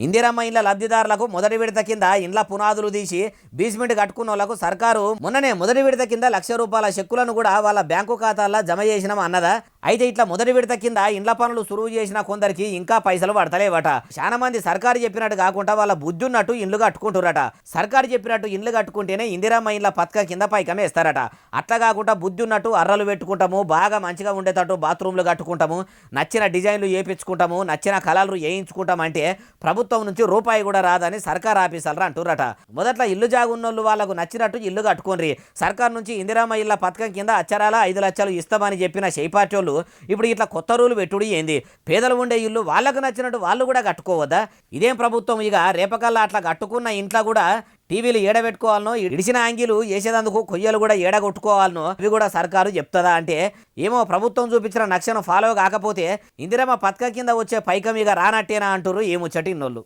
ఇందిరమ్మ ఇండ్ల లబ్ధిదారులకు మొదటి విడత కింద ఇండ్ల పునాదులు తీసి బేస్మెంట్ కట్టుకున్న వాళ్ళకు సర్కారు మొన్ననే మొదటి విడత కింద ₹1,00,000 చెక్కులను కూడా వాళ్ళ బ్యాంకు ఖాతాల్లో జమ చేసినాం అన్నదా. అయితే ఇట్లా మొదటి విడత కింద ఇండ్ల పనులు సురువు చేసిన కొందరికి ఇంకా పైసలు పడతలేవట. చాలా మంది సర్కారు చెప్పినట్టు కాకుండా వాళ్ళ బుద్ధి ఉన్నట్టు ఇండ్లు కట్టుకుంటురట. సర్కారు చెప్పినట్టు ఇండ్లు కట్టుకుంటేనే ఇందిరమ్మ ఇండ్ల పథకం కింద పైకం వేస్తారట. అట్లా కాకుండా బుద్ధి ఉన్నట్టు అర్రలు పెట్టుకుంటాము, బాగా మంచిగా ఉండేటట్టు బాత్రూమ్లు కట్టుకుంటాము, నచ్చిన డిజైన్లు వేయించుకుంటాము, నచ్చిన కలర్లు వేయించుకుంటాం అంటే ప్రభుత్వం నుంచి రూపాయి కూడా రాదని సర్కార్ ఆఫీసర్లు అంటురట. మొదట్లో ఇల్లు జాగున్నోళ్ళు వాళ్ళకు నచ్చినట్టు ఇల్లు కట్టుకోండి. సర్కార్ నుంచి ఇందిరమ్మ ఇళ్ల పథకం కింద అచ్చరాల 5 లక్షలు ఇస్తామని చెప్పిన చేపార్టీలు ఇప్పుడు ఇట్లా కొత్త రూలు పెట్టుడు ఏంది? పేదలు ఉండే ఇల్లు వాళ్ళకు నచ్చినట్టు వాళ్ళు కూడా కట్టుకోవద్దా? ఇదేం ప్రభుత్వం? ఇక రేపకల్లా అట్లా కట్టుకున్న ఇంట్లో కూడా టీవీలు ఏడబెట్టుకోవాలనో, ఇడిచిన యాంగిలు వేసేందుకు కొయ్యలు కూడా ఏడగొట్టుకోవాలనో ఇవి కూడా సర్కారు చెప్తుందా అంటే ఏమో. ప్రభుత్వం చూపించిన నక్షను ఫాలో కాకపోతే ఇందిరమ్మ పథకం కింద వచ్చే పైకం ఇక రానట్టేనా అంటారు ఏముచ్చటి ఇన్నోళ్ళు.